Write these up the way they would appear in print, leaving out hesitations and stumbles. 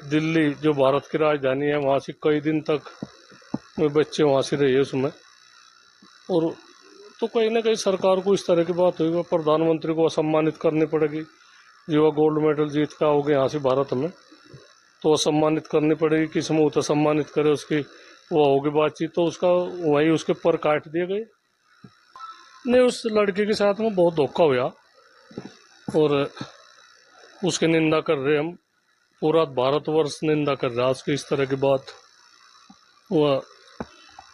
दिल्ली जो भारत की राजधानी है वहाँ से कई दिन तक में बच्चे वहाँ से रहे उसमें। और तो कहीं ना कहीं सरकार को इस तरह की बात हुई, प्रधानमंत्री को असम्मानित करनी पड़ेगी। जो वह गोल्ड मेडल जीत का हो गया यहाँ से भारत में, तो असम्मानित करनी पड़ेगी। किस मुँह तो सम्मानित करे, उसकी वो होगी बातचीत, तो उसका वही उसके पर काट दिए गए। नहीं, उस लड़के के साथ में बहुत धोखा हुआ और उसकी निंदा कर रहे हम। पूरा भारतवर्ष निंदा कर रहा है उसकी इस तरह की बात। वह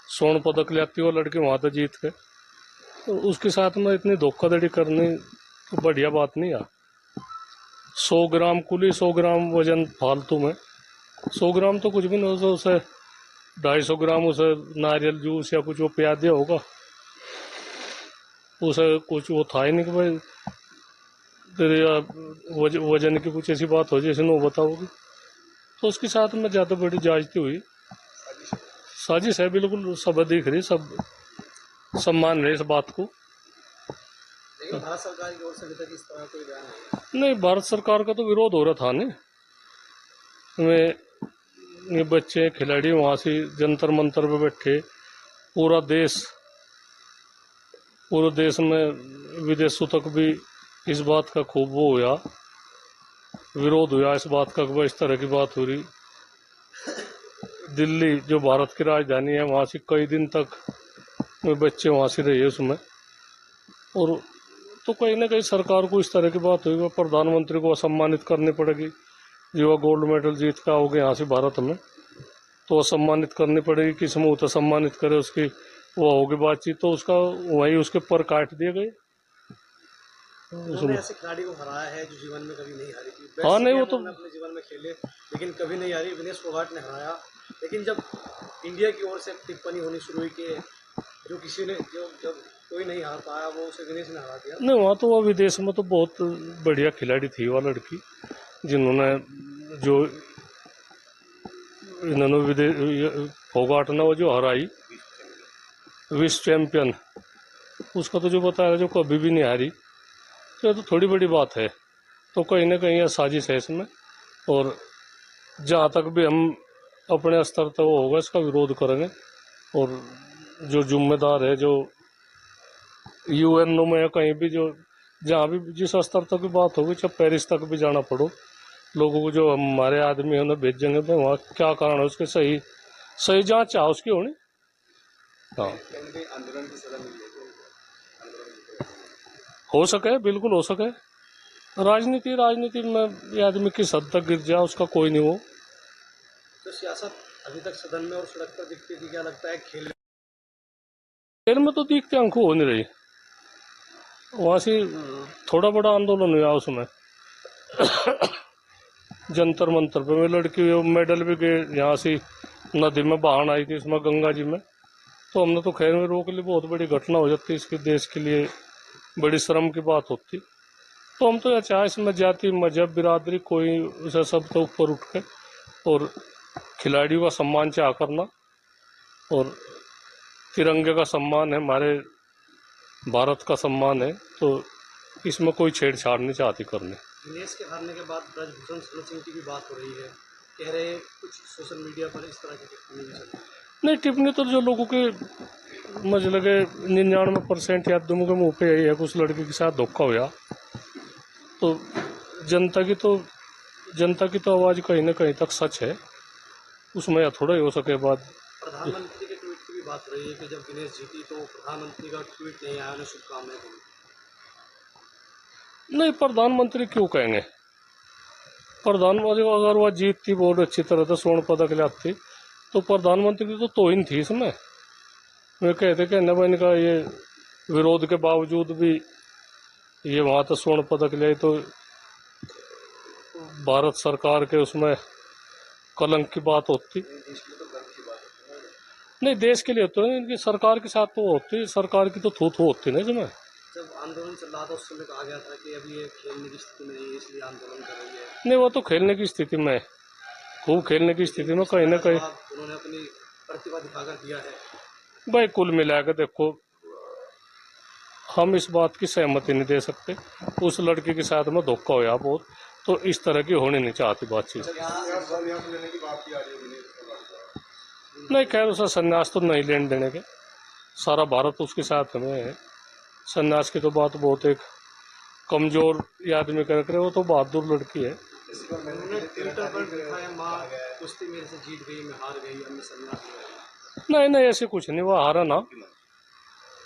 स्वर्ण पदक लेती वो लड़की वहाँ तक जीत के, तो उसके साथ में इतनी धोखाधड़ी करनी तो बढ़िया बात नहीं है। 100 ग्राम कुली, 100 ग्राम वजन फालतू में। 100 ग्राम तो कुछ भी नहीं हो, उसे 250 ग्राम उसे नारियल जूस या कुछ वो पिया दिया होगा। उसे कुछ वो था ही नहीं कि भाई तेरे वजन की कुछ ऐसी बात हो जैसे नो बताओगी। तो उसके साथ में ज़्यादा बड़ी जायजती हुई, साजिश है। बिल्कुल सब दिख रही, सब सम्मान रहे इस बात को। लेकिन भारत सरकार की ओर से अभी तक इस तरह कोई बयान नहीं, भारत सरकार का तो विरोध हो रहा था नहीं। ये बच्चे खिलाड़ी वहाँ से जंतर मंतर पे बैठे, पूरे देश में विदेशों तक भी इस बात का खूब वो हुआ, विरोध हुआ इस बात का। इस तरह की बात हो रही, दिल्ली जो भारत की राजधानी है वहाँ से कई दिन तक में बच्चे वहाँ से रहे उसमें। और तो कहीं ना कहीं सरकार को इस तरह की बात हुई, प्रधानमंत्री को असम्मानित करनी पड़ेगी। जो वह गोल्ड मेडल जीत का हो गया यहाँ से भारत में, तो असम्मानित करनी पड़ेगी। किस मुँह तो सम्मानित करे, उसकी वो होगी बातचीत, तो उसका वही उसके पर काट दिए गए। उन्होंने ऐसे खिलाड़ी को हराया है जो जीवन में कभी नहीं हारी थी। हाँ, नहीं वो तो अपने जीवन में खेले लेकिन कभी नहीं हारी। विनेश फोगाट ने हराया, लेकिन जब इंडिया की ओर से टिप्पणी होनी शुरू हुई कि जो किसी ने जब कोई नहीं हार पाया वो उसे विनेश ने हरा दिया। नहीं, वहाँ तो वह विदेश में तो बहुत बढ़िया खिलाड़ी थी वह लड़की, जिन्होंने जो इन्होंने फोगाट ने वो जो हराई विश्व चैंपियन, उसका तो जो बताया जो कभी भी नहीं हारी, तो ये तो थोड़ी बड़ी बात है। तो कहीं ना कहीं यह साजिश है इसमें। और जहाँ तक भी हम अपने स्तर तक वो होगा इसका विरोध करेंगे। और जो जिम्मेदार है, जो यूएनओ में या कहीं भी, जो जहाँ भी जिस स्तर तक की बात होगी, चाहे पेरिस तक भी जाना पड़ो, लोगों को जो हमारे आदमी उन्हें भेजेंगे, तो वहाँ क्या कारण है उसके सही जाँच चाह उसकी होनी। हाँ, आंदोलन की सजा मिली हो सके, बिल्कुल हो सके। राजनीति में ये आदमी किस हद तक गिर जाए उसका कोई नहीं वो। तो सियासत अभी तक सदन में और सड़क पर दिखती थी, क्या लगता है खेल में तो दिखते अंक हो नहीं रही। वहाँ से थोड़ा बड़ा आंदोलन हुआ उसमें जंतर मंतर पे। मैं लड़की मेडल भी गए यहाँ से नदी में बहान आई थी इसमें गंगा जी में, तो हमने तो खैर में रोक ली। बहुत बड़ी घटना हो जाती, इसके देश के लिए बड़ी शर्म की बात होती। तो हम तो यह चाहे इसमें जाति मजहब बिरादरी कोई उसे सब तो ऊपर उठ के और खिलाड़ियों का सम्मान चाह करना, और तिरंगे का सम्मान है, हमारे भारत का सम्मान है, तो इसमें कोई छेड़छाड़ नहीं चाहती करने। दिनेश के हारने के बाद ब्रजभूषण शरण सिंह की भी बात हो रही है, कह रहे हैं कुछ सोशल मीडिया पर इस तरह की टिप्पणी भी चल रही है। नहीं, टिप्पणी तो जो लोगों के मुझे लगे 99% यादों के मुँह पे यही है कि उस लड़के के साथ धोखा हुआ। तो जनता की तो आवाज़ कहीं ना कहीं तक सच है, उसमें या थोड़ा ही हो सके बात। प्रधानमंत्री के ट्वीट की भी बात हो रही है कि जब दिनेश जीती तो प्रधानमंत्री का ट्वीट नहीं आया, उन्हें शुभकामनाएं दी। नहीं, प्रधानमंत्री क्यों कहेंगे? प्रधानमंत्री अगर वह जीतती बहुत अच्छी तरह से स्वर्ण पदक लाती, तो प्रधानमंत्री की तो तोहिन थी इसमें। वे कहते कि नबन का ये विरोध के बावजूद भी ये वहाँ तो स्वर्ण पदक ले, तो भारत सरकार के उसमें कलंक की बात होती। नहीं, देश के लिए तो इनकी सरकार के साथ तो होती, सरकार की तो थू होती ना इसमें। जब आंदोलन चल रहा था उस समय कहा गया था कि अभी ये खेलने की स्थिति में नहीं है इसलिए आंदोलन कर रही है। नहीं, वो तो खेलने की स्थिति में, खूब खेलने की स्थिति में कहीं ना कहीं उन्होंने अपनी प्रतिभा दिखाकर दिया है। भाई कुल मिलाकर देखो, हम इस बात की सहमति नहीं दे सकते। उस लड़की के साथ में धोखा हुआ बहुत, तो इस तरह की होनी नहीं चाहती बातचीत। नहीं, खैर उसका संन्यास तो नहीं लेने देने के, सारा भारत उसके साथ में है। संन्यास की तो बात बहुत एक कमजोर आदमी कर रहे, वो तो बहादुर लड़की है। उन्होंने ट्विटर पर लिखा है, माँ कुश्ती मेरे से जीत गई, मैं हार गई, अब मैं संन्यास ले रही हूं। नहीं नहीं, ऐसे कुछ नहीं, वो हारा ना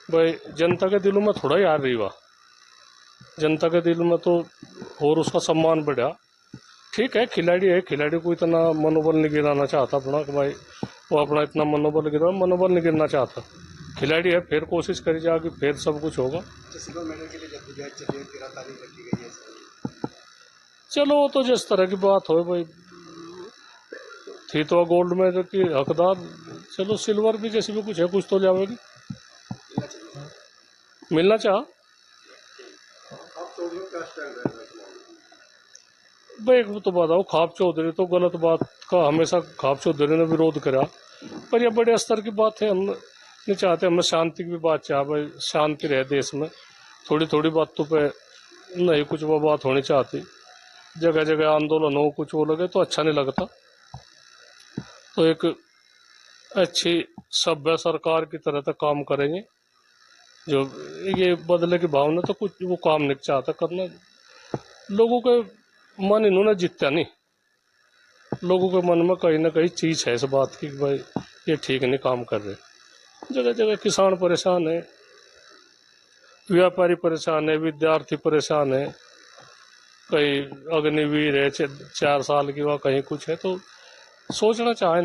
भाई, जनता के दिलों में थोड़ा ही हार रही वह, जनता के दिल में तो और उसका सम्मान बढ़ा। ठीक है, खिलाड़ी है, खिलाड़ी को इतना मनोबल नहीं गिराना चाहता अपना कि भाई वो अपना इतना मनोबल नहीं गिरना चाहता। खिलाड़ी है, फिर कोशिश करी जाएगी, फिर सब कुछ होगा। सिल्वर मेडल के लिए जद्दोजहद चल रही है, 13 तारीख रखी गई है। चलो वो तो जिस तरह की बात हो भाई, थी तो गोल्ड मेडल की हकदार, चलो सिल्वर भी जैसे भी कुछ है, कुछ तो जाएगी, मिलना चाह भाई। एक तो बताओ, खाप चौधरी तो गलत बात का हमेशा खाप चौधरी ने विरोध करा, पर यह बड़े स्तर की बात है, हम नहीं चाहते, हमें शांति की भी बात चाह भाई, शांति रहे देश में, थोड़ी थोड़ी बातों पे नहीं कुछ वो बात होनी चाहती, जगह जगह आंदोलन हो, कुछ वो लगे तो अच्छा नहीं लगता। तो एक अच्छी सभ्य सरकार की तरह तक काम करेंगे, जो ये बदले की भावना तो कुछ वो काम नहीं चाहता करना, लोगों के मन इन्होंने जीता नहीं, लोगों के मन में कहीं ना कहीं चीज है इस बात की भाई ये ठीक नहीं काम कर रहे। जगह जगह किसान परेशान है, व्यापारी परेशान है, विद्यार्थी परेशान है, कहीं अग्निवीर है 4 साल की, वह कहीं कुछ है, तो सोचना चाहें।